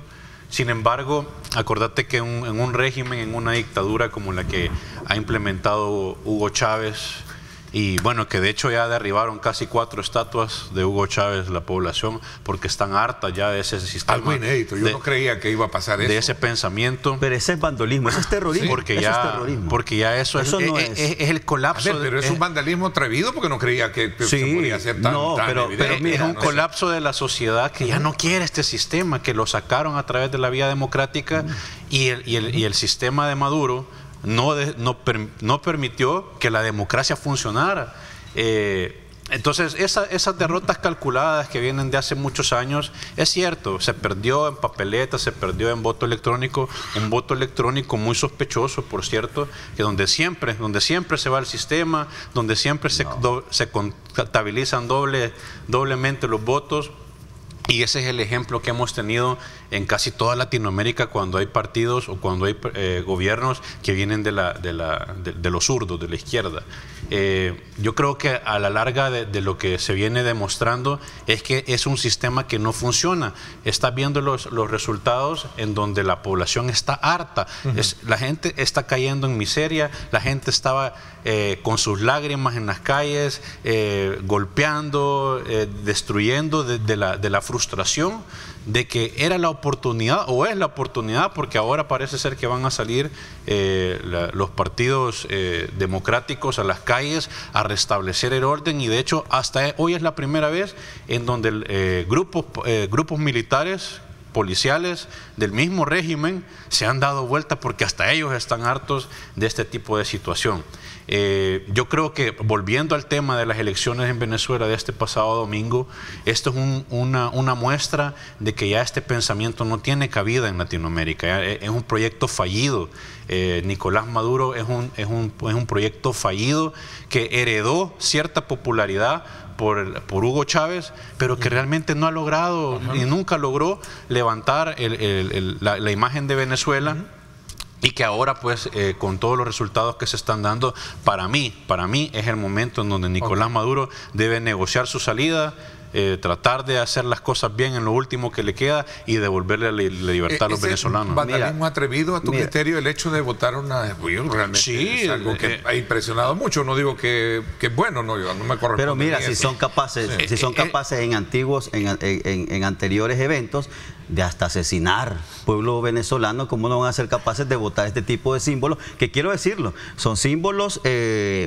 Sin embargo, acordate que en un régimen, en una dictadura como la que ha implementado Hugo Chávez, y bueno, que de hecho ya derribaron casi 4 estatuas de Hugo Chávez la población, porque están hartas ya de ese sistema. Algo inédito, yo no creía que iba a pasar eso. De ese pensamiento. Pero ese es vandolismo, ese es terrorismo. Porque, eso ya, es terrorismo. Porque ya eso es el colapso. A ver, pero es un vandalismo atrevido, porque no creía que se podía ser tan evidente. Pero mira, es un colapso de la sociedad que ya no quiere este sistema, que lo sacaron a través de la vía democrática, y el sistema de Maduro no permitió que la democracia funcionara. Entonces, esas derrotas calculadas que vienen de hace muchos años, es cierto, se perdió en papeleta, se perdió en voto electrónico, un voto electrónico muy sospechoso, por cierto, que donde siempre se va el sistema, donde siempre se contabilizan doblemente los votos. Y ese es el ejemplo que hemos tenido en casi toda Latinoamérica cuando hay partidos o cuando hay gobiernos que vienen de los zurdos, de la izquierda. Yo creo que a la larga de lo que se viene demostrando es que es un sistema que no funciona. Estás viendo los resultados en donde la población está harta. La gente está cayendo en miseria, la gente estaba con sus lágrimas en las calles, golpeando, destruyendo de la frustración de que era la oportunidad, o es la oportunidad, porque ahora parece ser que van a salir los partidos democráticos a las calles a restablecer el orden, y de hecho hasta hoy es la primera vez en donde grupos militares, policiales del mismo régimen se han dado vuelta, porque hasta ellos están hartos de este tipo de situación. Yo creo que, volviendo al tema de las elecciones en Venezuela de este pasado domingo, esto es una muestra de que ya este pensamiento no tiene cabida en Latinoamérica. Es un proyecto fallido. Nicolás Maduro es un proyecto fallido que heredó cierta popularidad por Hugo Chávez, pero que realmente no ha logrado y nunca logró levantar la imagen de Venezuela. Y que ahora, pues, con todos los resultados que se están dando, para mí es el momento en donde Nicolás Maduro debe negociar su salida, tratar de hacer las cosas bien en lo último que le queda y devolverle la libertad a los venezolanos. ¿Vandalismo atrevido a tu criterio el hecho de votar una... Realmente sí, es algo que ha impresionado mucho. No digo que bueno, no me corresponde. Pero mira, si son capaces en anteriores eventos de hasta asesinar pueblo venezolano, ¿cómo no van a ser capaces de votar este tipo de símbolos? Que quiero decirlo, son símbolos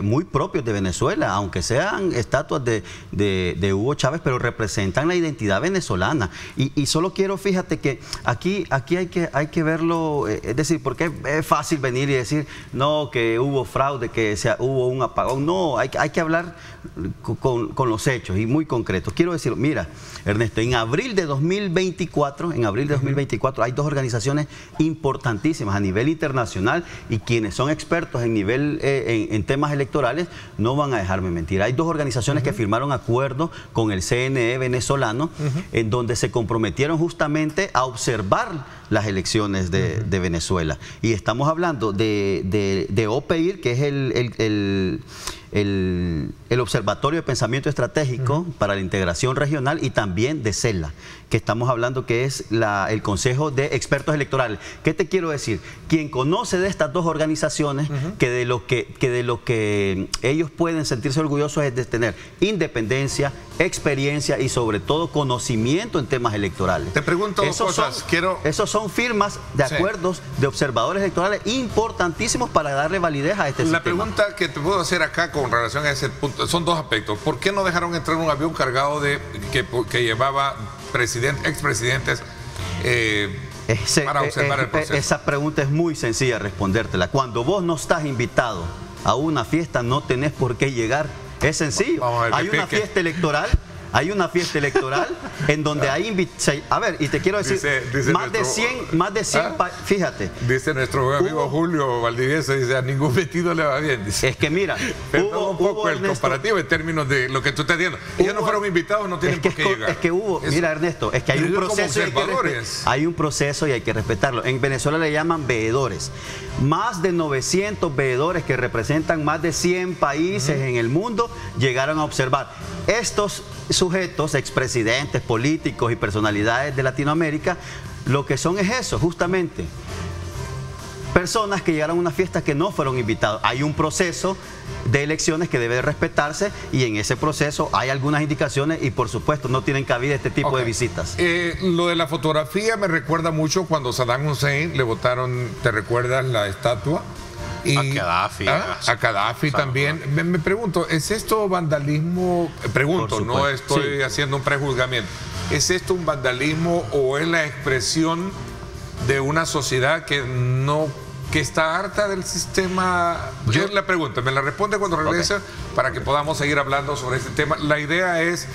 muy propios de Venezuela, aunque sean estatuas de Hugo Chávez, pero representan la identidad venezolana. Y solo quiero, fíjate que aquí hay que verlo, es decir, porque es fácil venir y decir, no, que hubo fraude, que hubo un apagón. No, hay que hablar con los hechos y muy concretos. Quiero decir, mira, Ernesto, en abril de 2024, hay dos organizaciones importantísimas a nivel internacional, y quienes son expertos en temas electorales no van a dejarme mentir. Hay dos organizaciones que firmaron acuerdos con el CNE venezolano, en donde se comprometieron justamente a observar las elecciones de Venezuela. Y estamos hablando de OPEIR, que es el Observatorio de Pensamiento Estratégico para la Integración Regional, y también de CELA, que estamos hablando que es el Consejo de Expertos Electorales. ¿Qué te quiero decir? Quien conoce de estas dos organizaciones, que de lo que ellos pueden sentirse orgullosos es de tener independencia, experiencia y sobre todo conocimiento en temas electorales. Te pregunto dos cosas. Esos son firmas de acuerdos de observadores electorales importantísimos para darle validez a este sistema. La pregunta que te puedo hacer acá con relación a ese punto son dos aspectos. ¿Por qué no dejaron entrar un avión cargado que llevaba expresidentes para observar el proceso? Esa pregunta es muy sencilla respondértela. Cuando vos no estás invitado a una fiesta, no tenés por qué llegar. Es sencillo. Hay una fiesta electoral. Hay una fiesta electoral en donde hay... A ver, y te quiero decir, dice más de 100, fíjate. Dice nuestro amigo Julio Valdivieso, dice, a ningún vestido le va bien. Dice. Es que mira, hubo un poco el comparativo en términos de lo que tú estás diciendo. Ellos no fueron invitados, no tienen por qué llegar. Es que mira, Ernesto, es que hay un proceso. Hay un proceso y hay que respetarlo. En Venezuela le llaman veedores. Más de 900 veedores que representan más de 100 países en el mundo llegaron a observar. Estos sujetos, expresidentes, políticos y personalidades de Latinoamérica, lo que son es eso, justamente. Personas que llegaron a una fiesta que no fueron invitados. Hay un proceso de elecciones que debe respetarse y en ese proceso hay algunas indicaciones y por supuesto no tienen cabida este tipo de visitas. Lo de la fotografía me recuerda mucho cuando Saddam Hussein le botaron, ¿te recuerdas la estatua? Y a Gaddafi. A Gaddafi también. Me pregunto, ¿es esto vandalismo? Pregunto, no estoy haciendo un prejuzgamiento. ¿Es esto un vandalismo o es la expresión de una sociedad que está harta del sistema? Yo le pregunto, me la responde cuando regrese para que podamos seguir hablando sobre este tema. La idea es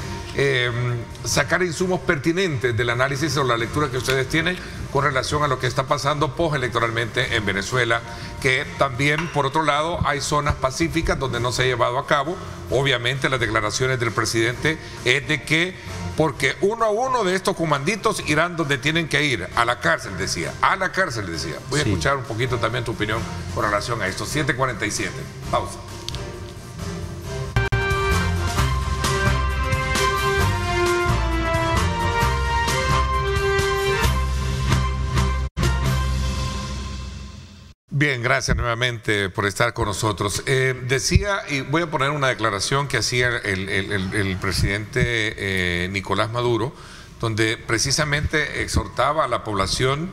sacar insumos pertinentes del análisis o la lectura que ustedes tienen con relación a lo que está pasando postelectoralmente en Venezuela, que también, por otro lado, hay zonas pacíficas donde no se ha llevado a cabo. Obviamente las declaraciones del presidente es de que porque uno a uno de estos comanditos irán donde tienen que ir, a la cárcel, decía. A la cárcel, decía. Voy a escuchar un poquito también tu opinión con relación a esto. 7:47. Pausa. Bien, gracias nuevamente por estar con nosotros. Decía, y voy a poner una declaración que hacía el presidente Nicolás Maduro, donde precisamente exhortaba a la población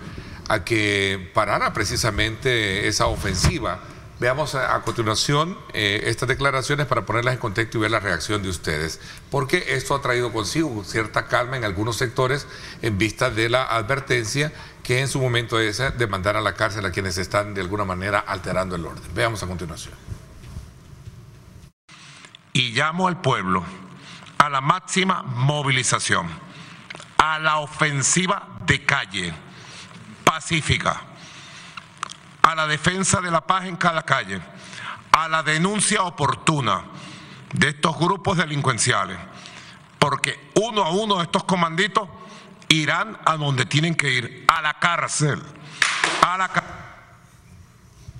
a que parara precisamente esa ofensiva. Veamos a continuación estas declaraciones para ponerlas en contexto y ver la reacción de ustedes, porque esto ha traído consigo cierta calma en algunos sectores en vista de la advertencia que en su momento es de mandar a la cárcel a quienes están de alguna manera alterando el orden. Veamos a continuación. Y llamo al pueblo a la máxima movilización, a la ofensiva de calle, pacífica, a la defensa de la paz en cada calle, a la denuncia oportuna de estos grupos delincuenciales, porque uno a uno de estos comanditos irán a donde tienen que ir, a la cárcel.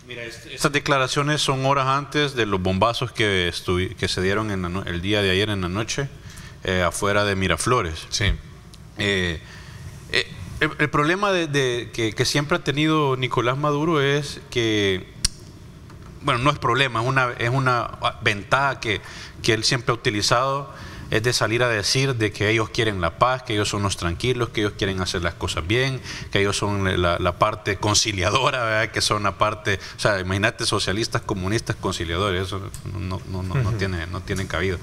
Mira, estas declaraciones son horas antes de los bombazos que se dieron el día de ayer en la noche afuera de Miraflores. Sí. El problema que siempre ha tenido Nicolás Maduro es que, bueno, no es problema, es una ventaja que él siempre ha utilizado, es de salir a decir de que ellos quieren la paz, que ellos son los tranquilos, que ellos quieren hacer las cosas bien, que ellos son la parte conciliadora, ¿verdad? Que son la parte, o sea, imagínate socialistas, comunistas, conciliadores, eso no tiene cabida.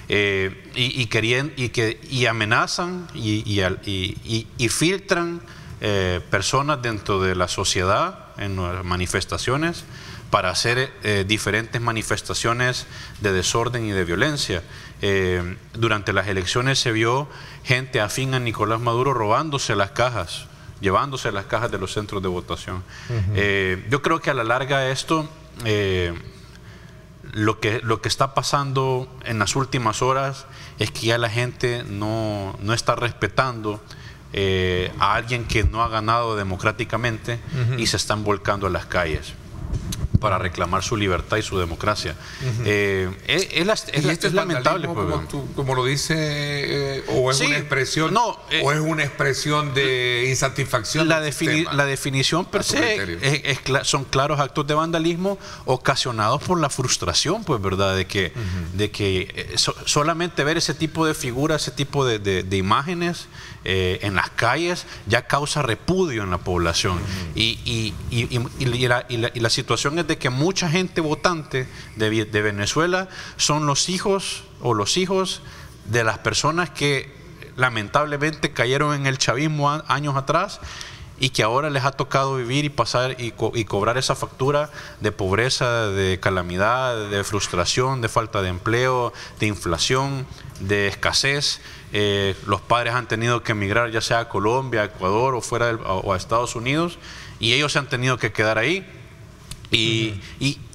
Y amenazan y filtran personas dentro de la sociedad en las manifestaciones para hacer diferentes manifestaciones de desorden y de violencia. Durante las elecciones se vio gente afín a Nicolás Maduro robándose las cajas, llevándose las cajas de los centros de votación. Yo creo que a la larga esto, lo que está pasando en las últimas horas es que ya la gente no está respetando a alguien que no ha ganado democráticamente y se están volcando a las calles para reclamar su libertad y su democracia. Es lamentable. Como lo dice, o es una expresión, o es una expresión de insatisfacción. La definición per se son claros actos de vandalismo ocasionados por la frustración, pues, ¿verdad? De que solamente ver ese tipo de figuras, ese tipo de imágenes en las calles ya causa repudio en la población. Y la situación es de que mucha gente votante de Venezuela son los hijos de las personas que lamentablemente cayeron en el chavismo años atrás y que ahora les ha tocado vivir y pasar y cobrar esa factura de pobreza, de calamidad, de frustración, de falta de empleo, de inflación, de escasez. Los padres han tenido que emigrar ya sea a Colombia, a Ecuador o a Estados Unidos, y ellos se han tenido que quedar ahí. Y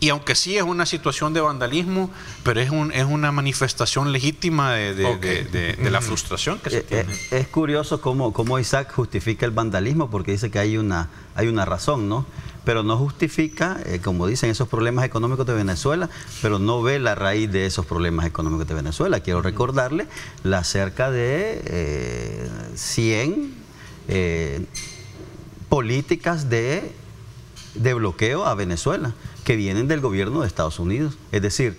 aunque sí es una situación de vandalismo, pero es una manifestación legítima de la frustración que se tiene. Es curioso cómo Isaac justifica el vandalismo, porque dice que hay una razón, ¿no? Pero no justifica, como dicen, esos problemas económicos de Venezuela, pero no ve la raíz de esos problemas económicos de Venezuela. Quiero recordarle las cerca de 100 políticas de bloqueo a Venezuela que vienen del gobierno de Estados Unidos. Es decir,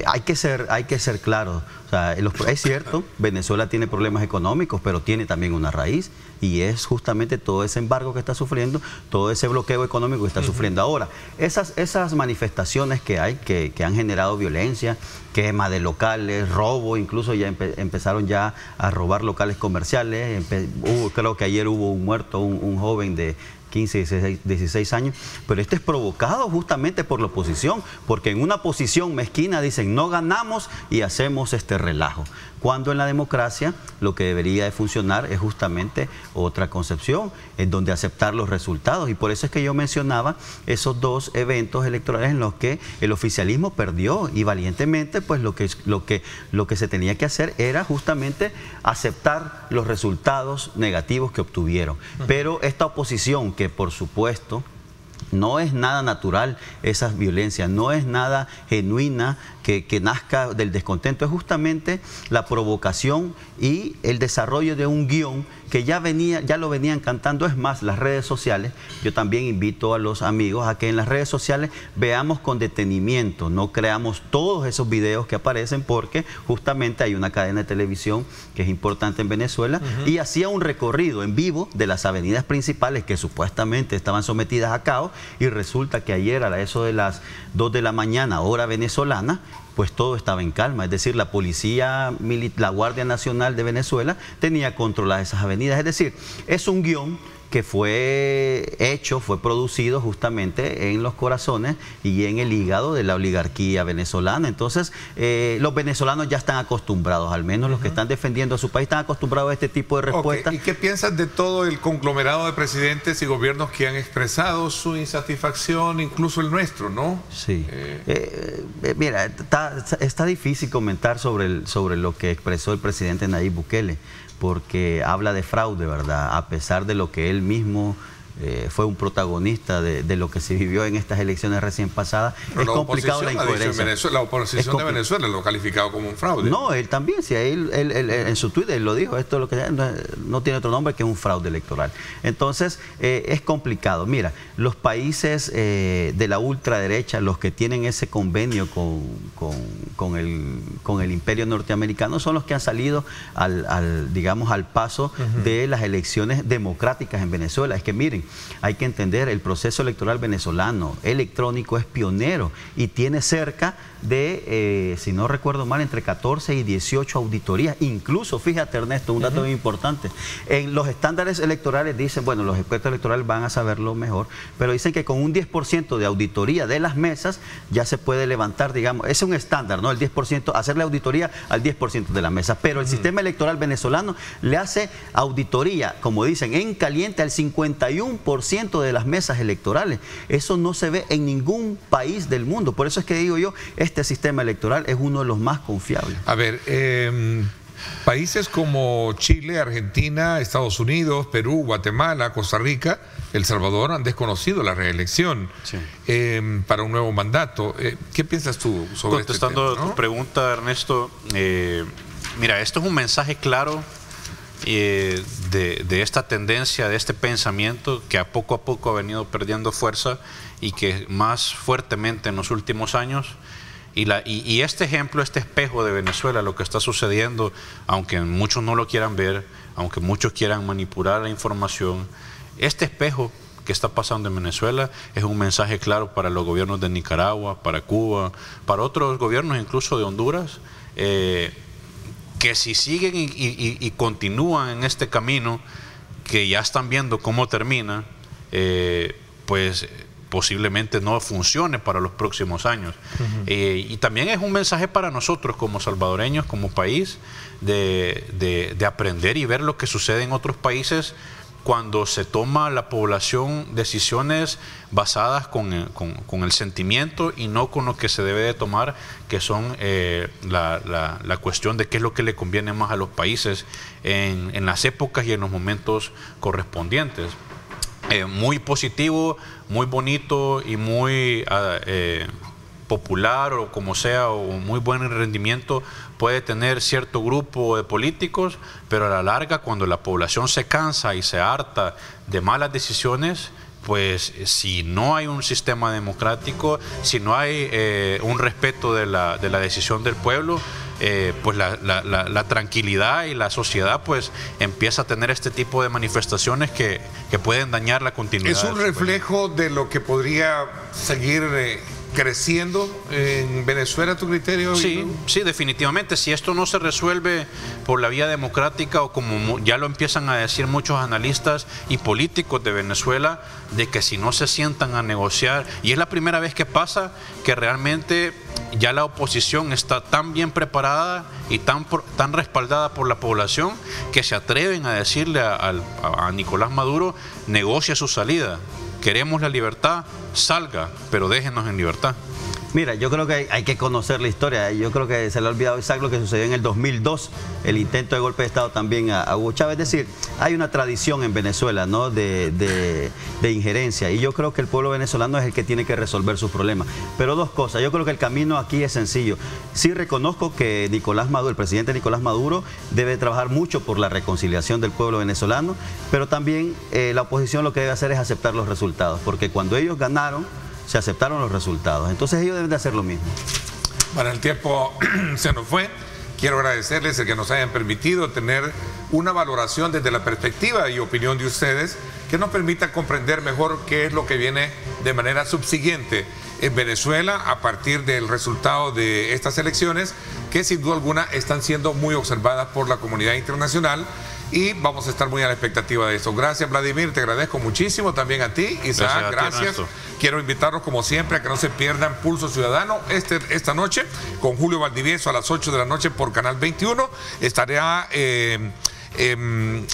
hay que ser claros. O sea, es cierto, Venezuela tiene problemas económicos, pero tiene también una raíz, y es justamente todo ese embargo que está sufriendo, todo ese bloqueo económico que está sufriendo ahora. Esas manifestaciones que hay, que han generado violencia, quema de locales, robo, incluso ya empezaron ya a robar locales comerciales. Creo que ayer hubo un muerto, un joven de 15, 16 años, pero esto es provocado justamente por la oposición, porque en una posición mezquina dicen no ganamos y hacemos este relajo, cuando en la democracia lo que debería de funcionar es justamente otra concepción, en donde aceptar los resultados, y por eso es que yo mencionaba esos dos eventos electorales en los que el oficialismo perdió, y valientemente pues lo que se tenía que hacer era justamente aceptar los resultados negativos que obtuvieron. Pero esta oposición, que por supuesto no es nada natural, esas violencias, no es nada genuina que nazca del descontento, es justamente la provocación y el desarrollo de un guión que ya lo venían cantando. Es más, las redes sociales, yo también invito a los amigos a que en las redes sociales veamos con detenimiento, no creamos todos esos videos que aparecen, porque justamente hay una cadena de televisión que es importante en Venezuela y hacía un recorrido en vivo de las avenidas principales que supuestamente estaban sometidas a caos, y resulta que ayer a eso de las 2 de la mañana, hora venezolana, pues todo estaba en calma. Es decir, la policía, la Guardia Nacional de Venezuela tenía controladas esas avenidas. Es decir, es un guión que fue producido justamente en los corazones y en el hígado de la oligarquía venezolana. Entonces, los venezolanos ya están acostumbrados, al menos los que están defendiendo a su país, están acostumbrados a este tipo de respuestas. ¿Y qué piensas de todo el conglomerado de presidentes y gobiernos que han expresado su insatisfacción, incluso el nuestro, ¿no? Sí. Mira, está difícil comentar sobre lo que expresó el presidente Nayib Bukele, porque habla de fraude, ¿verdad? A pesar de lo que él mismo fue un protagonista de lo que se vivió en estas elecciones recién pasadas. Pero es complicado la incoherencia. La oposición de Venezuela lo ha calificado como un fraude. No, él también, si él en su Twitter él lo dijo, esto es lo que no tiene otro nombre que un fraude electoral. Entonces, es complicado. Mira, los países de la ultraderecha, los que tienen ese convenio con el imperio norteamericano, son los que han salido digamos, al paso de las elecciones democráticas en Venezuela. Es que miren, hay que entender, el proceso electoral venezolano electrónico es pionero y tiene cerca de, si no recuerdo mal, entre 14 y 18 auditorías. Incluso, fíjate, Ernesto, un dato muy importante, en los estándares electorales dicen, bueno, los expertos electorales van a saberlo mejor, pero dicen que con un 10% de auditoría de las mesas ya se puede levantar, digamos, es un estándar, ¿no? El 10%, hacerle auditoría al 10% de las mesas, pero el sistema electoral venezolano le hace auditoría, como dicen, en caliente al 51% de las mesas electorales. Eso no se ve en ningún país del mundo. Por eso es que digo yo, este sistema electoral es uno de los más confiables. A ver, países como Chile, Argentina, Estados Unidos, Perú, Guatemala, Costa Rica, El Salvador han desconocido la reelección para un nuevo mandato. ¿Qué piensas tú sobre Contestando tu pregunta, Ernesto, mira, esto es un mensaje claro de esta tendencia, de este pensamiento que a poco ha venido perdiendo fuerza y que más fuertemente en los últimos años. Y este ejemplo, este espejo de Venezuela, lo que está sucediendo, aunque muchos no lo quieran ver, aunque muchos quieran manipular la información, este espejo que está pasando en Venezuela es un mensaje claro para los gobiernos de Nicaragua, para Cuba, para otros gobiernos, incluso de Honduras, que si siguen y continúan en este camino, que ya están viendo cómo termina, pues posiblemente no funcione para los próximos años. Y también es un mensaje para nosotros como salvadoreños, como país, de aprender y ver lo que sucede en otros países cuando se toma la población decisiones basadas con el sentimiento y no con lo que se debe de tomar, que son la cuestión de qué es lo que le conviene más a los países en las épocas y en los momentos correspondientes. Muy positivo, muy bonito y muy popular o como sea, o muy buen rendimiento puede tener cierto grupo de políticos, pero a la larga, cuando la población se cansa y se harta de malas decisiones, pues si no hay un sistema democrático, si no hay un respeto de la decisión del pueblo, pues la tranquilidad y la sociedad pues empieza a tener este tipo de manifestaciones que pueden dañar la continuidad. ¿Es un reflejo de lo que podría seguir creciendo en Venezuela, a tu criterio? Sí, sí, definitivamente. Si esto no se resuelve por la vía democrática, o como ya lo empiezan a decir muchos analistas y políticos de Venezuela, de que si no se sientan a negociar, y es la primera vez que pasa que realmente ya la oposición está tan bien preparada y tan respaldada por la población, que se atreven a decirle a Nicolás Maduro: negocia su salida. Queremos la libertad, salga, pero déjenos en libertad. Mira, yo creo que hay que conocer la historia. Yo creo que se le ha olvidado Isaac lo que sucedió en el 2002, el intento de golpe de Estado también a Hugo Chávez. Es decir, hay una tradición en Venezuela, ¿no?, de injerencia, y yo creo que el pueblo venezolano es el que tiene que resolver sus problemas. Pero dos cosas, yo creo que el camino aquí es sencillo. Sí reconozco que Nicolás Maduro, el presidente Nicolás Maduro, debe trabajar mucho por la reconciliación del pueblo venezolano, pero también la oposición lo que debe hacer es aceptar los resultados, porque cuando ellos ganaron, se aceptaron los resultados. Entonces ellos deben de hacer lo mismo. Bueno, el tiempo se nos fue. Quiero agradecerles el que nos hayan permitido tener una valoración desde la perspectiva y opinión de ustedes, que nos permita comprender mejor qué es lo que viene de manera subsiguiente en Venezuela a partir del resultado de estas elecciones, que sin duda alguna están siendo muy observadas por la comunidad internacional. Y vamos a estar muy a la expectativa de eso. Gracias, Vladimir, te agradezco muchísimo. También a ti, Isaac, gracias. Quiero invitarlos, como siempre, a que no se pierdan Pulso Ciudadano esta noche con Julio Valdivieso a las 8 de la noche por Canal 21.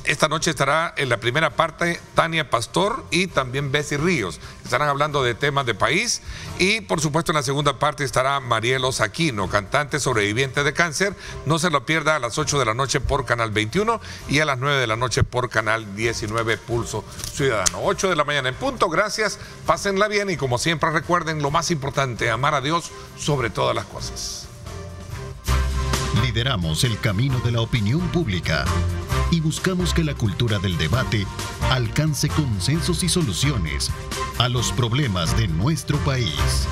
Esta noche estará en la primera parte Tania Pastor y también Bessie Ríos. Estarán hablando de temas de país, y por supuesto en la segunda parte estará Mariel Osaquino, cantante sobreviviente de cáncer. No se lo pierda, a las 8 de la noche por Canal 21 y a las 9 de la noche por Canal 19 Pulso Ciudadano. 8 de la mañana en punto. Gracias, pásenla bien, y como siempre recuerden lo más importante: amar a Dios sobre todas las cosas. Lideramos el camino de la opinión pública y buscamos que la cultura del debate alcance consensos y soluciones a los problemas de nuestro país.